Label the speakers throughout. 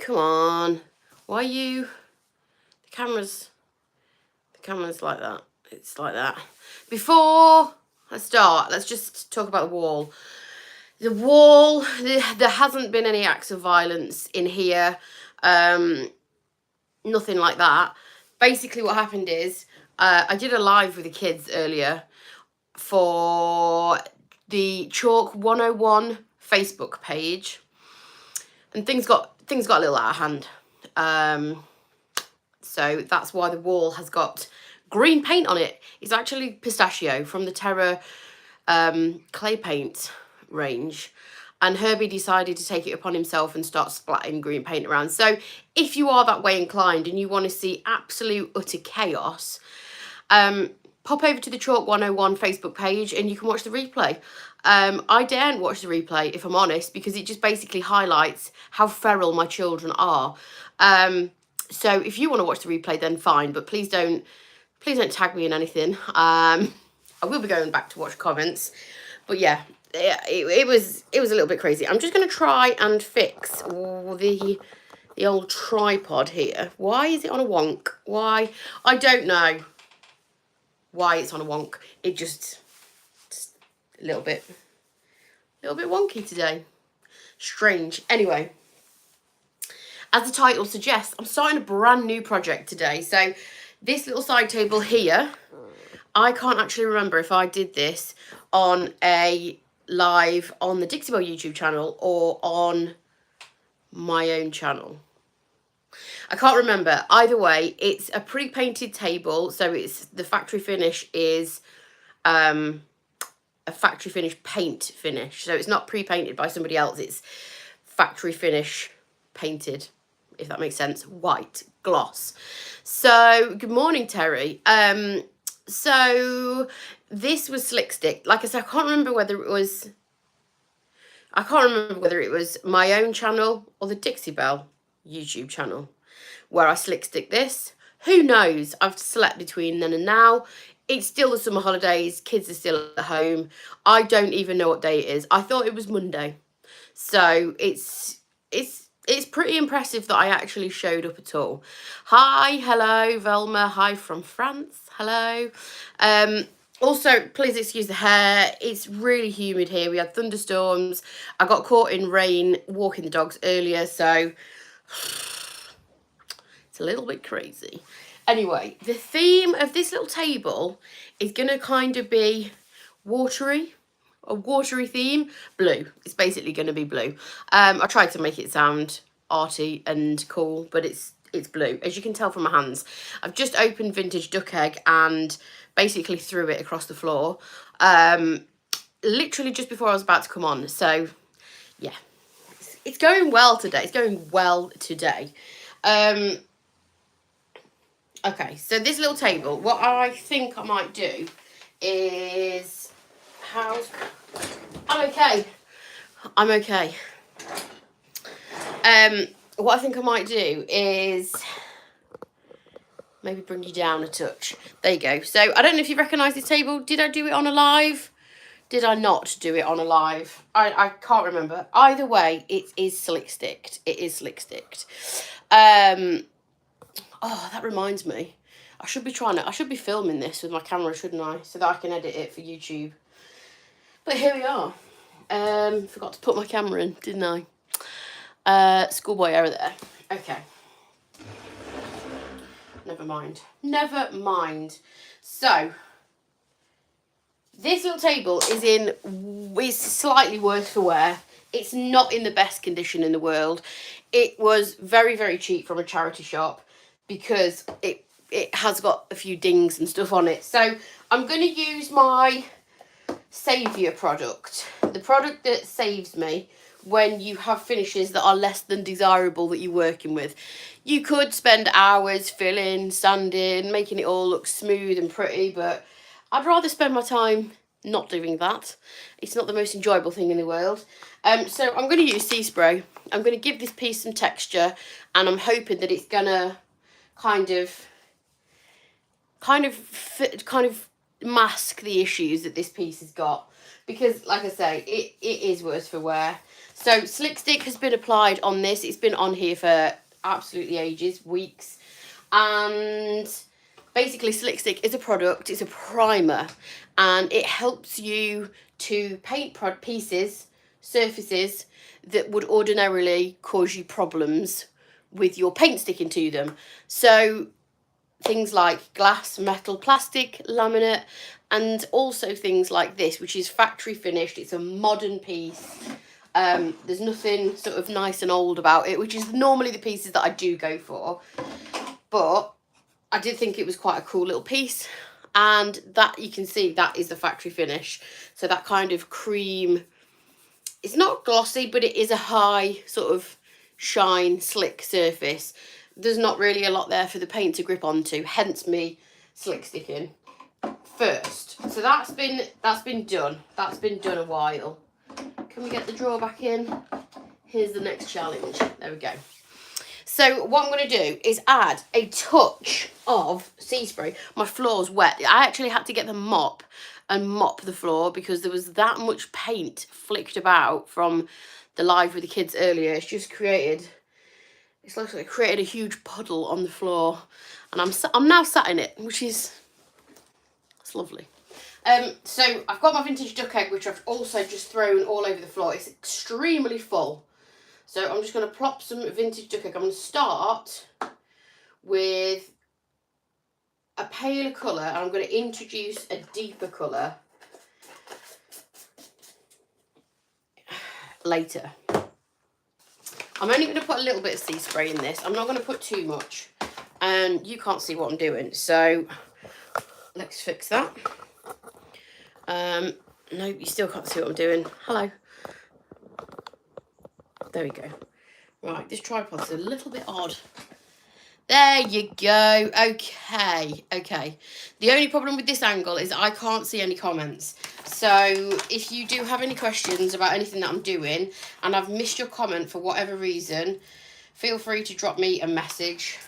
Speaker 1: come on. Why are you... The camera's like that. It's like that. Before I start, let's just talk about the wall. The wall, there hasn't been any acts of violence in here. Nothing like that. Basically what happened is, I did a live with the kids earlier for the Chalk 101 Facebook page, and things got a little out of hand. So that's why the wall has got green paint on it. It's actually pistachio from the Terra clay paint range, and Herbie decided to take it upon himself and start splatting green paint around. So if you are that way inclined and you want to see absolute utter chaos, pop over to the Chalk 101 Facebook page and you can watch the replay. I daren't watch the replay, if I'm honest, because it just basically highlights how feral my children are. So if you want to watch the replay, then fine, but please don't tag me in anything. I will be going back to watch comments, but yeah, it was a little bit crazy. I'm just going to try and fix the old tripod here. Why is it on a wonk? Why? I don't know why it's on a wonk. It just a little bit wonky today. Strange. Anyway, as the title suggests, I'm starting a brand new project today. So this little side table here, I can't actually remember if I did this on a live on the Dixie Belle YouTube channel or on my own channel. I can't remember. Either way, it's a pre-painted table, so it's the factory finish is a factory finish paint finish. So it's not pre-painted by somebody else, it's factory finish painted, if that makes sense. White gloss. So good morning, Terry. So this was slick stick. Like I said, I can't remember whether it was my own channel or the Dixie Belle YouTube channel where I slick stick this. Who knows? I've slept between then and now. It's still the summer holidays. Kids are still at home. I don't even know what day it is. I thought it was Monday. So it's pretty impressive that I actually showed up at all. Hi, hello, Velma. Hi from France. Hello. Also, please excuse the hair. It's really humid here. We had thunderstorms. I got caught in rain walking the dogs earlier, so it's a little bit crazy. Anyway, the theme of this little table is going to kind of be watery. A watery theme. Blue. It's basically going to be blue. I tried to make it sound arty and cool, but it's blue, as you can tell from my hands. I've just opened vintage duck egg and basically threw it across the floor, literally just before I was about to come on. So yeah, it's going well today. It's going well today. Okay, so this little table, what I think I might do is I'm okay. What I think I might do is maybe bring you down a touch. There you go. So I don't know if you recognise this table. Did I do it on a live? Did I not do it on a live? I can't remember. Either way, it is slick sticked. It is slick sticked. Oh, that reminds me. I should be filming this with my camera, shouldn't I? So that I can edit it for YouTube. But here we are. Forgot to put my camera in, didn't I? Schoolboy error there. Okay. Never mind. So, this little table is slightly worse for wear. It's not in the best condition in the world. It was very, very cheap from a charity shop because it has got a few dings and stuff on it. So, I'm going to use my Saviour product. The product that saves me when you have finishes that are less than desirable that you're working with. You could spend hours filling, sanding, making it all look smooth and pretty, but I'd rather spend my time not doing that. It's not the most enjoyable thing in the world. So I'm going to use sea spray. I'm going to give this piece some texture, and I'm hoping that it's going to kind of mask the issues that this piece has got, because like I say, it is worse for wear. So Slick Stick has been applied on this. It's been on here for absolutely ages, weeks. And basically Slick Stick is a product, it's a primer, and it helps you to paint pieces, surfaces that would ordinarily cause you problems with your paint sticking to them. So things like glass, metal, plastic, laminate, and also things like this, which is factory finished. It's a modern piece. There's nothing sort of nice and old about it, which is normally the pieces that I do go for. But I did think it was quite a cool little piece. And that, you can see, that is the factory finish. So that kind of cream, it's not glossy, but it is a high sort of shine, slick surface. There's not really a lot there for the paint to grip onto, hence me slick sticking first. So that's been done. That's been done a while. Can we get the drawer back in? Here's the next challenge. There we go. So what I'm going to do is add a touch of sea spray. My floor's wet. I actually had to get the mop and mop the floor because there was that much paint flicked about from the live with the kids earlier. It's just created, it's like it created a huge puddle on the floor, and I'm now sat in it, which is, it's lovely. So I've got my vintage duck egg, which I've also just thrown all over the floor. It's extremely full. So I'm just going to plop some vintage duck egg. I'm going to start with a paler colour, and I'm going to introduce a deeper colour later. I'm only going to put a little bit of sea spray in this. I'm not going to put too much, and you can't see what I'm doing. So let's fix that. No, you still can't see what I'm doing. Hello. There we go. Right, this tripod's a little bit odd. There you go. Okay, okay. The only problem with this angle is I can't see any comments. So if you do have any questions about anything that I'm doing and I've missed your comment for whatever reason, feel free to drop me a message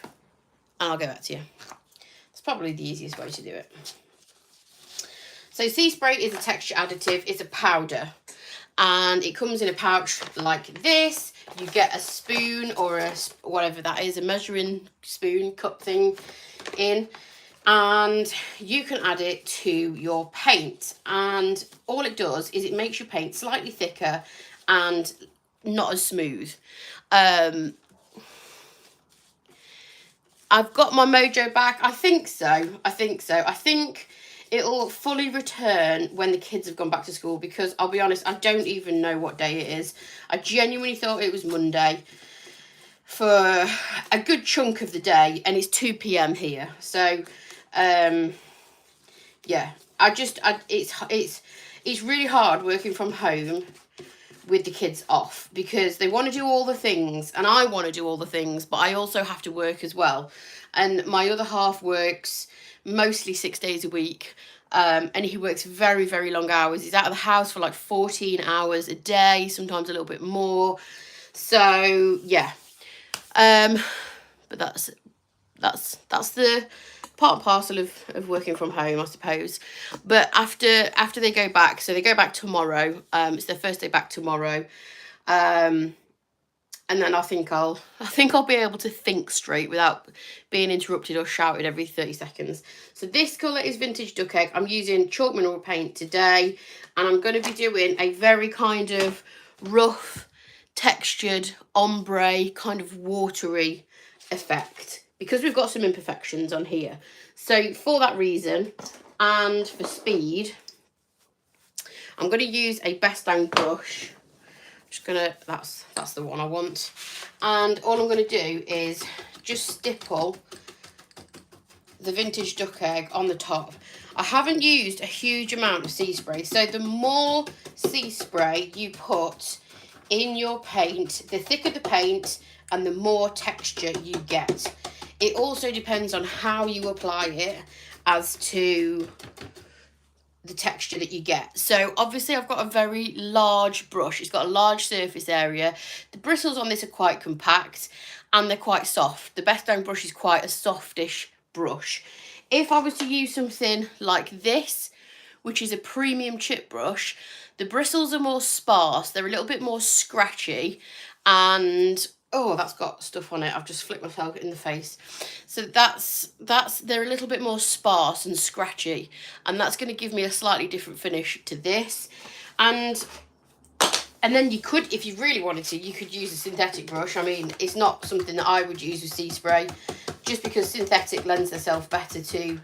Speaker 1: and I'll go back to you. It's probably the easiest way to do it. So sea spray is a texture additive. It's a powder, and it comes in a pouch like this. You get a spoon or a whatever that is, a measuring spoon cup thing in, and you can add it to your paint. And all it does is it makes your paint slightly thicker and not as smooth. I've got my mojo back. I think so. I think it'll fully return when the kids have gone back to school, because I'll be honest, I don't even know what day it is. I genuinely thought it was Monday for a good chunk of the day, and it's 2 p.m. here. So, yeah, it's really hard working from home with the kids off, because they want to do all the things and I want to do all the things, but I also have to work as well. And my other half works mostly 6 days a week, and he works very, very long hours. He's out of the house for like 14 hours a day, sometimes a little bit more. So yeah, but that's the part and parcel of working from home, I suppose. But after they go back, so they go back tomorrow. It's their first day back tomorrow. And then I think I'll be able to think straight without being interrupted or shouted every 30 seconds. So this colour is Vintage Duck Egg. I'm using chalk mineral paint today, and I'm going to be doing a very kind of rough, textured, ombre, kind of watery effect, because we've got some imperfections on here. So for that reason, and for speed, I'm going to use a Best Down brush. Just gonna, that's the one I want, and all I'm going to do is just stipple the Vintage Duck Egg on the top. I haven't used a huge amount of sea spray, so the more sea spray you put in your paint, the thicker the paint and the more texture you get. It also depends on how you apply it as to the texture that you get. So obviously I've got a very large brush. It's got a large surface area. The bristles on this are quite compact and they're quite soft. The Best Down brush is quite a softish brush. If I was to use something like this, which is a premium chip brush. The bristles are more sparse, they're a little bit more scratchy, and oh, that's got stuff on it. I've just flicked myself in the face. So they're a little bit more sparse and scratchy, and that's going to give me a slightly different finish to this. And then you could, if you really wanted to, you could use a synthetic brush. I mean, it's not something that I would use with sea spray, just because synthetic lends itself better to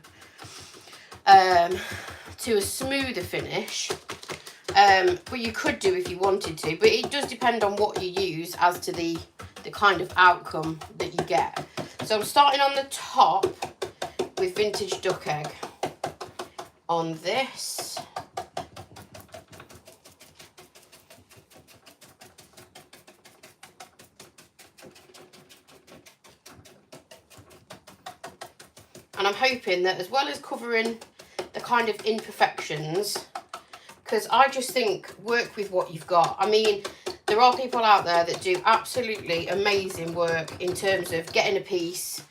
Speaker 1: a smoother finish. But you could do if you wanted to, but it does depend on what you use as to the kind of outcome that you get. So I'm starting on the top with Vintage Duck Egg on this. And I'm hoping that, as well as covering the kind of imperfections, because I just think work with what you've got. I mean, there are people out there that do absolutely amazing work in terms of getting a piece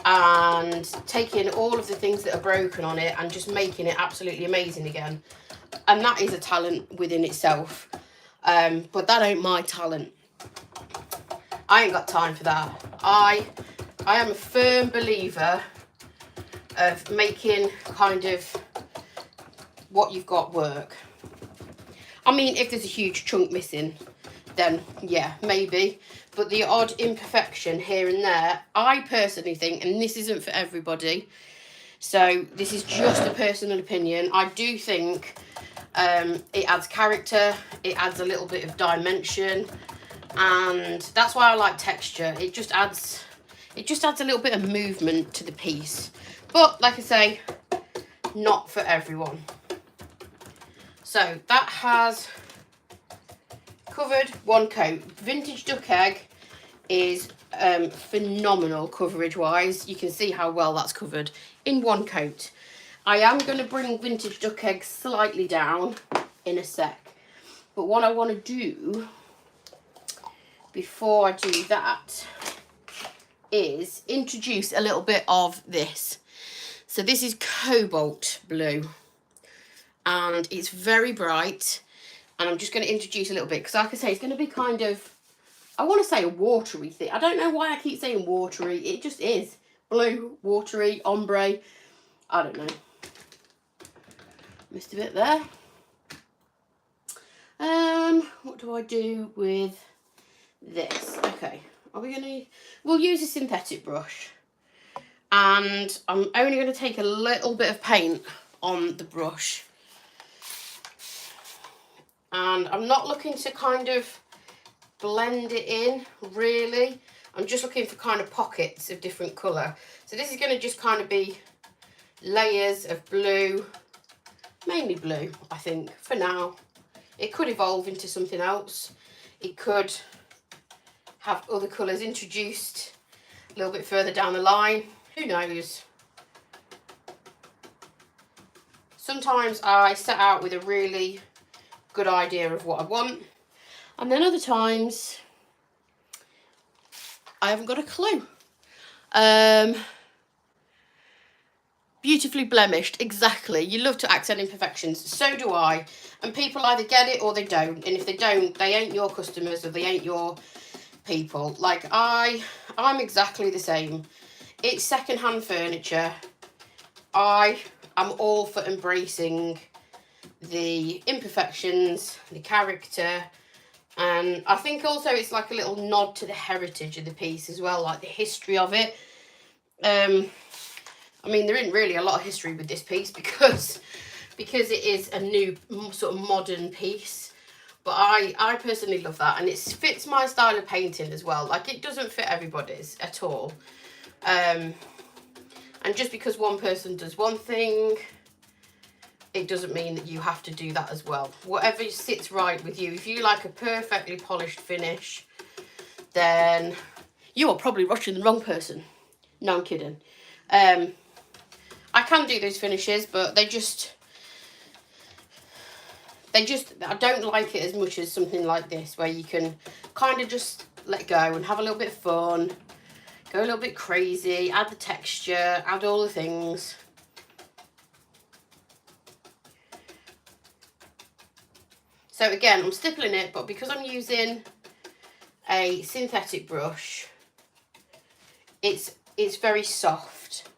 Speaker 1: and taking all of the things that are broken on it and just making it absolutely amazing again. And that is a talent within itself. But that ain't my talent. I ain't got time for that. I am a firm believer of making kind of what you've got work. I mean, if there's a huge chunk missing, then yeah, maybe. But the odd imperfection here and there, I personally think, and this isn't for everybody, so this is just a personal opinion, I do think it adds character, it adds a little bit of dimension, and that's why I like texture. It just adds a little bit of movement to the piece. But like I say, not for everyone. So that has covered one coat. Vintage Duck Egg is phenomenal coverage wise. You can see how well that's covered in one coat. I am going to bring Vintage Duck Egg slightly down in a sec. But what I want to do before I do that is introduce a little bit of this. So this is cobalt blue, and it's very bright, and I'm just going to introduce a little bit, because like I say, it's going to be kind of, I want to say a watery thing. I don't know why I keep saying watery, it just is. Blue, watery, ombre, I don't know. Missed a bit there. What do I do with this? Okay, we'll use a synthetic brush. And I'm only going to take a little bit of paint on the brush. And I'm not looking to kind of blend it in, really. I'm just looking for kind of pockets of different colour. So this is going to just kind of be layers of blue, mainly blue, I think, for now. It could evolve into something else. It could have other colours introduced a little bit further down the line. Who knows? Sometimes I set out with a really good idea of what I want, and then other times I haven't got a clue. Beautifully blemished, exactly. You love to accent imperfections, so do I. And people either get it or they don't, and if they don't, they ain't your customers or they ain't your people. Like I'm exactly the same. It's second-hand furniture. I am all for embracing the imperfections, the character, and I think also it's like a little nod to the heritage of the piece as well, like the history of it. I mean, there isn't really a lot of history with this piece because it is a new sort of modern piece. But I personally love that, and it fits my style of painting as well. Like, it doesn't fit everybody's at all. And just because one person does one thing, it doesn't mean that you have to do that as well. Whatever sits right with you. If you like a perfectly polished finish, then you are probably watching the wrong person. No, I'm kidding. I can do those finishes, but I don't like it as much as something like this, where you can kind of just let go and have a little bit of fun. Go a little bit crazy, add the texture, add all the things. So again, I'm stippling it, but because I'm using a synthetic brush, it's very soft.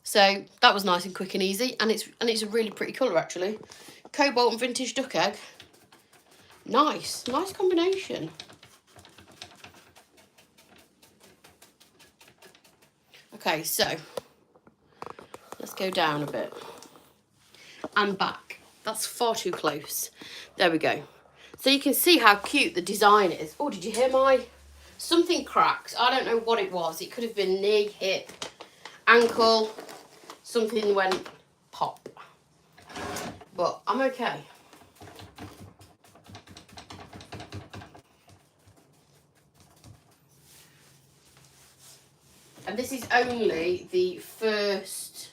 Speaker 1: So that was nice and quick and easy, and it's a really pretty colour actually. Cobalt and vintage duck egg. Nice combination. Okay, so let's go down a bit and back. That's far too close. There we go. So you can see how cute the design is. Oh, did you hear something cracked? I don't know what it was. It could have been knee, hip, ankle. Something went pop. But I'm okay. And this is only the first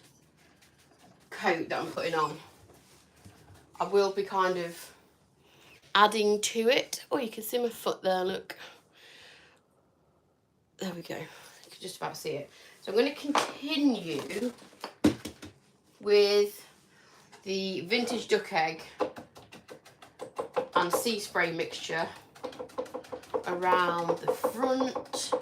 Speaker 1: coat that I'm putting on. I will be kind of adding to it. Oh, you can see my foot there, look. There we go. You can just about see it. So I'm going to continue with the vintage duck egg and sea spray mixture around the front.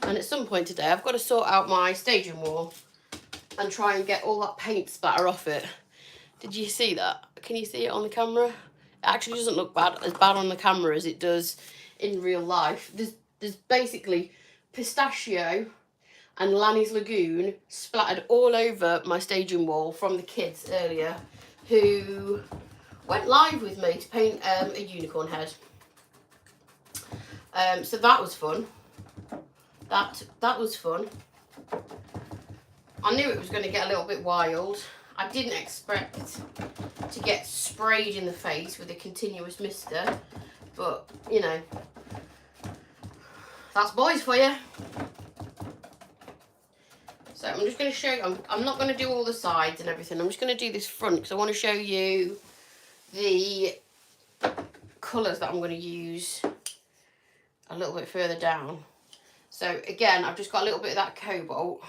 Speaker 1: And at some point today, I've got to sort out my staging wall and try and get all that paint splatter off it. Did you see that? Can you see it on the camera? It actually doesn't look as bad on the camera as it does in real life. There's basically pistachio and Lanny's Lagoon splattered all over my staging wall from the kids earlier, who went live with me to paint a unicorn head. So that was fun. That was fun. I knew it was going to get a little bit wild. I didn't expect to get sprayed in the face with a continuous mister, but you know, that's boys for you. So I'm just going to show you, I'm not going to do all the sides and everything. I'm just going to do this front because I want to show you the colours that I'm going to use a little bit further down. So again, I've just got a little bit of that cobalt.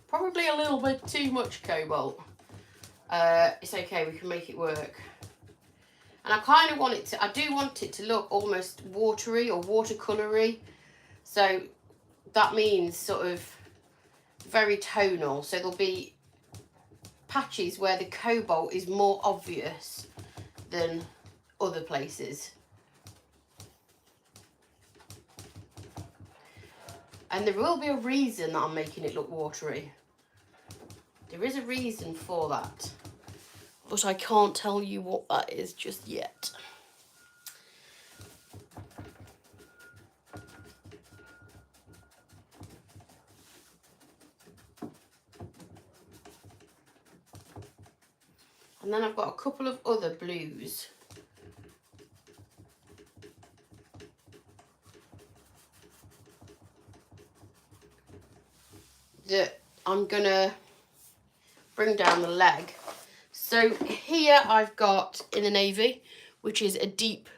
Speaker 1: Probably a little bit too much cobalt. It's okay, we can make it work. And I kind of want it to, I do want it to look almost watery or watercolory. So that means sort of very tonal. So there'll be patches where the cobalt is more obvious than other places. And there will be a reason that I'm making it look watery. There is a reason for that. But I can't tell you what that is just yet. And then I've got a couple of other blues. That I'm gonna bring down the leg. So here I've got in the navy, which is a deep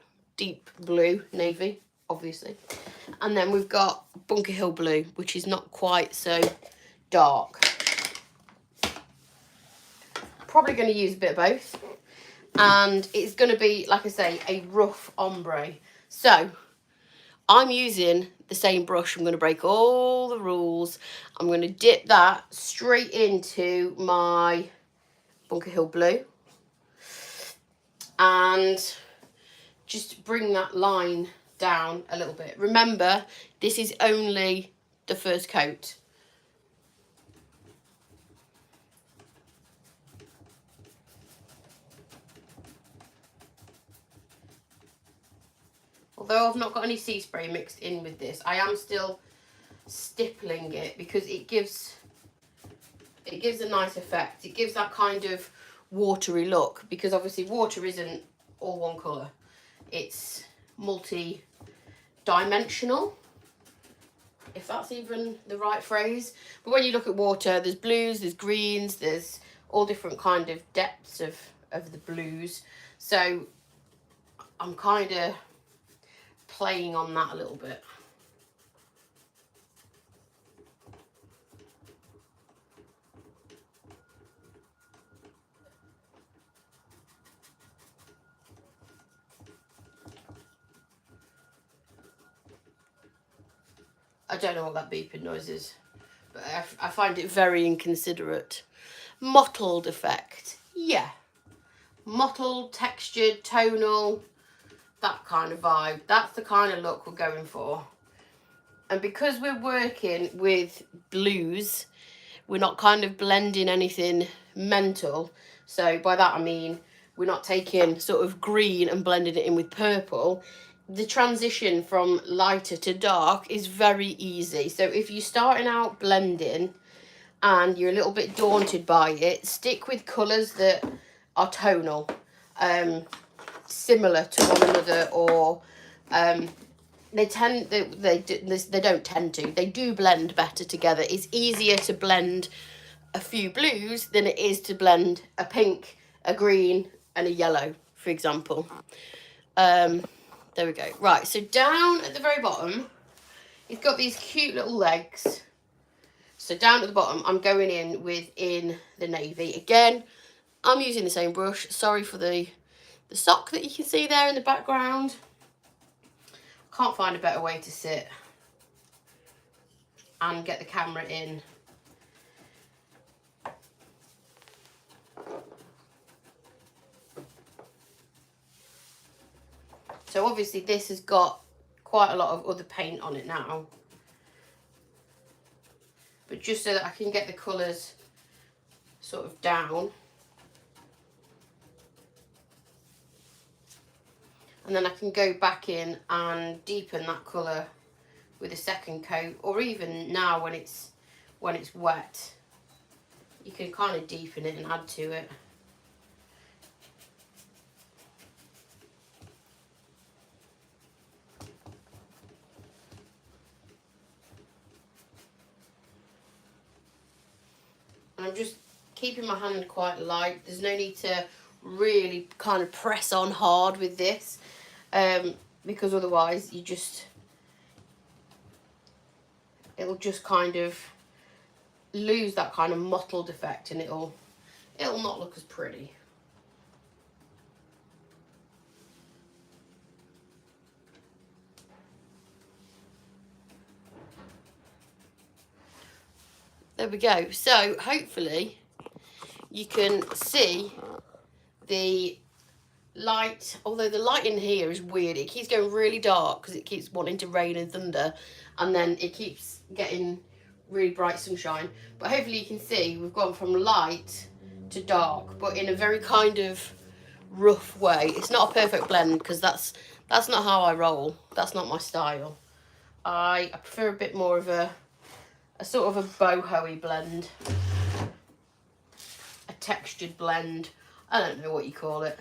Speaker 1: blue navy, obviously. And then we've got Bunker Hill blue, which is not quite so dark. Probably going to use a bit of both. And it's going to be, like I say, a rough ombre. So I'm using the same brush. I'm going to break all the rules. I'm going to dip that straight into my Bunker Hill blue. And just bring that line down a little bit. Remember, this is only the first coat. Although I've not got any sea spray mixed in with this, I am still stippling it because it gives it gives a nice effect. It gives that kind of watery look, because obviously water isn't all one colour. It's multi-dimensional, if that's even the right phrase. But when you look at water, there's blues, there's greens, there's all different kind of depths of the blues. So I'm kind of playing on that a little bit. I don't know what that beeping noise is, but I find it very inconsiderate. Mottled effect. Yeah. Mottled, textured, tonal, that kind of vibe. That's the kind of look we're going for. And because we're working with blues, we're not kind of blending anything mental. So by that I mean we're not taking sort of green and blending it in with purple. The transition from lighter to dark is very easy. So if you're starting out blending and you're a little bit daunted by it, stick with colours that are tonal, similar to one another, or they do blend better together. It's easier to blend a few blues than it is to blend a pink, a green and a yellow, for example. There we go. Right, so down at the very bottom, it's got these cute little legs. So down at the bottom, I'm going in within the navy. Again, I'm using the same brush. Sorry for the sock that you can see there in the background. Can't find a better way to sit and get the camera in. So obviously this has got quite a lot of other paint on it now. But just so that I can get the colours sort of down. And then I can go back in and deepen that colour with a second coat, or even now when it's wet, you can kind of deepen it and add to it. And I'm just keeping my hand quite light. There's no need to really kind of press on hard with this, because otherwise it'll just kind of lose that kind of mottled effect, and it'll not look as pretty. There we go. So hopefully you can see the light, although the light in here is weird. It keeps going really dark because it keeps wanting to rain and thunder, and then it keeps getting really bright sunshine. But hopefully you can see we've gone from light to dark, but in a very kind of rough way. It's not a perfect blend because that's not how I roll. That's not my style. I prefer a bit more of a sort of a boho-y blend, a textured blend. I don't know what you call it.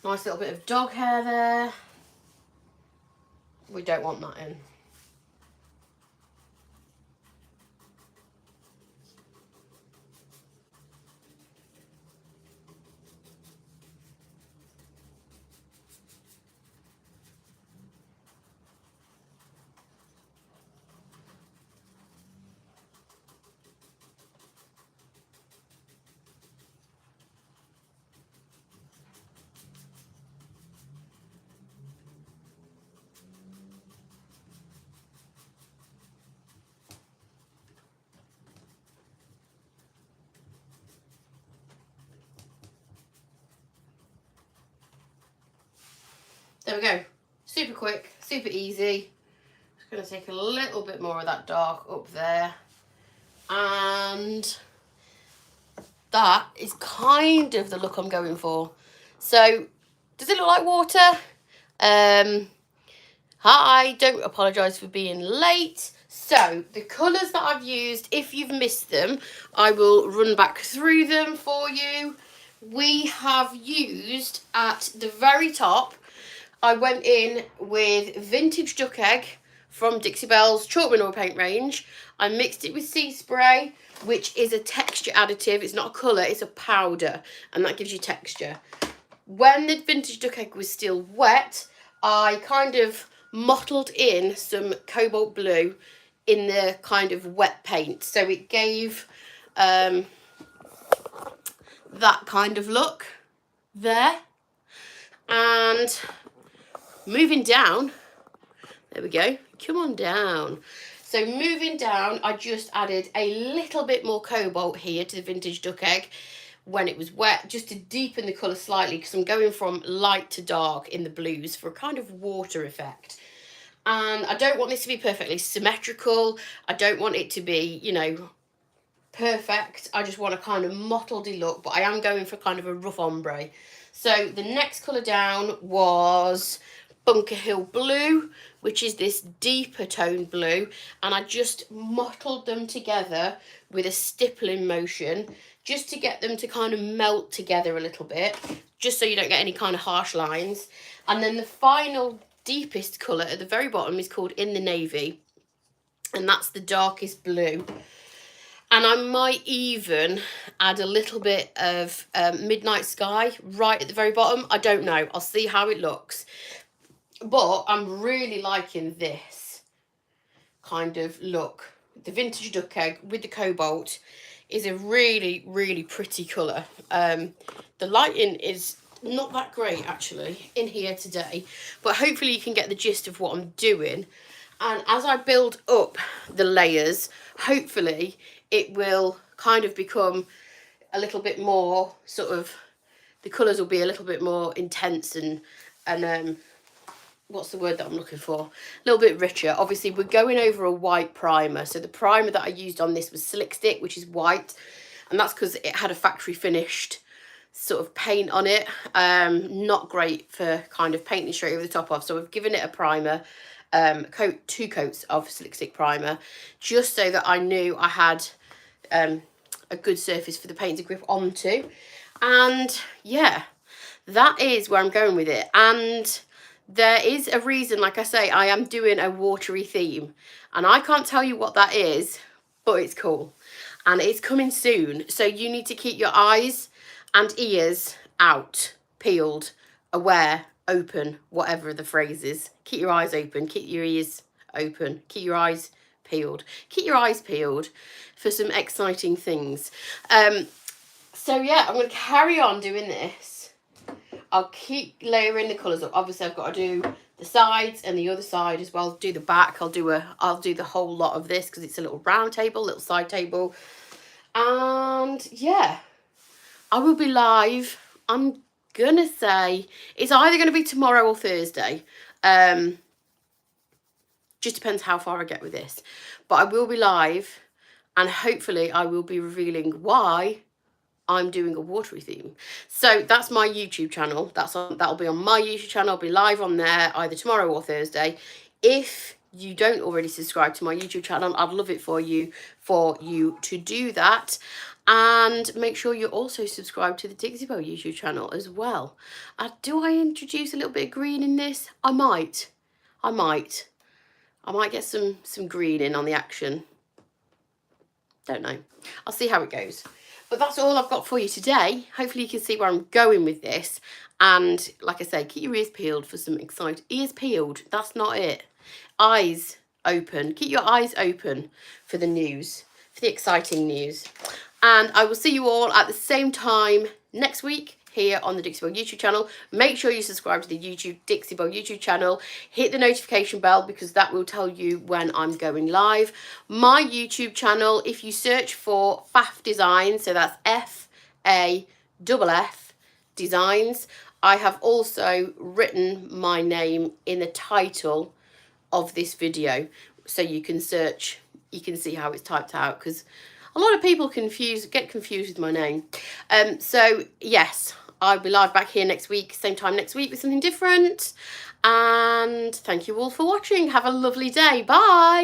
Speaker 1: Nice little bit of dog hair there. We don't want that in. There we go. Super quick, super easy. Just going to take a little bit more of that dark up there. And that is kind of the look I'm going for. So, does it look like water? Hi, don't apologise for being late. So the colours that I've used, if you've missed them, I will run back through them for you. We have used at the very top, I went in with Vintage Duck Egg from Dixie Belle's Chalk Mineral Paint range. I mixed it with Sea Spray, which is a texture additive. It's not a colour, it's a powder, and that gives you texture. When the Vintage Duck Egg was still wet, I kind of mottled in some cobalt blue in the kind of wet paint. So it gave that kind of look there. And moving down, there we go, come on down. So moving down, I just added a little bit more cobalt here to the Vintage Duck Egg when it was wet, just to deepen the colour slightly, because I'm going from light to dark in the blues for a kind of water effect. And I don't want this to be perfectly symmetrical. I don't want it to be, you know, perfect. I just want a kind of mottledy look, but I am going for kind of a rough ombre. So the next colour down was Bunker Hill Blue, which is this deeper tone blue, and I just mottled them together with a stippling motion just to get them to kind of melt together a little bit, just so you don't get any kind of harsh lines. And then the final deepest colour at the very bottom is called In the Navy, and that's the darkest blue. And I might even add a little bit of Midnight Sky right at the very bottom. I don't know. I'll see how it looks. But I'm really liking this kind of look. The Vintage Duck Egg with the cobalt is a really, really pretty colour. The lighting is not that great, actually, in here today. But hopefully you can get the gist of what I'm doing. And as I build up the layers, hopefully it will kind of become a little bit more sort of, the colours will be a little bit more intense and what's the word that I'm looking for? A little bit richer. Obviously, we're going over a white primer. So the primer that I used on this was Slick Stick, which is white. And that's because it had a factory finished sort of paint on it. Not great for kind of painting straight over the top of. So we've given it a primer. Two coats of Slick Stick primer, just so that I knew I had a good surface for the paint to grip onto. And yeah, that is where I'm going with it. And there is a reason, like I say, I am doing a watery theme, and I can't tell you what that is, but it's cool and it's coming soon. So you need to keep your eyes and ears out, peeled, aware, open, whatever the phrase is. Keep your eyes open, keep your ears open, keep your eyes peeled. Keep your eyes peeled for some exciting things. So yeah, I'm going to carry on doing this. I'll keep layering the colours up. Obviously, I've got to do the sides and the other side as well. Do the back. I'll do the whole lot of this because it's a little round table, little side table. And yeah, I will be live. I'm gonna say it's either going to be tomorrow or Thursday. Just depends how far I get with this, but I will be live, and hopefully I will be revealing why I'm doing a watery theme. So that's my YouTube channel. That'll be on my YouTube channel. I'll be live on there either tomorrow or Thursday. If you don't already subscribe to my YouTube channel, I'd love it for you to do that. And make sure you're also subscribed to the Dixie Belle YouTube channel as well. Do I introduce a little bit of green in this? I might get some green in on the action. Don't know. I'll see how it goes. But that's all I've got for you today. Hopefully you can see where I'm going with this. And like I say, keep your ears peeled for some exciting... Ears peeled, that's not it. Eyes open. Keep your eyes open for the news, for the exciting news. And I will see you all at the same time next week here on the Dixie Belle YouTube channel. Make sure you subscribe to the Dixie Belle YouTube channel. Hit the notification bell because that will tell you when I'm going live. My YouTube channel, if you search for Faff Designs, so that's F-A-F-F Designs, I have also written my name in the title of this video, so you can search, you can see how it's typed out, because a lot of people get confused with my name. So yes, I'll be live back here next week, same time next week with something different. And thank you all for watching. Have a lovely day. Bye.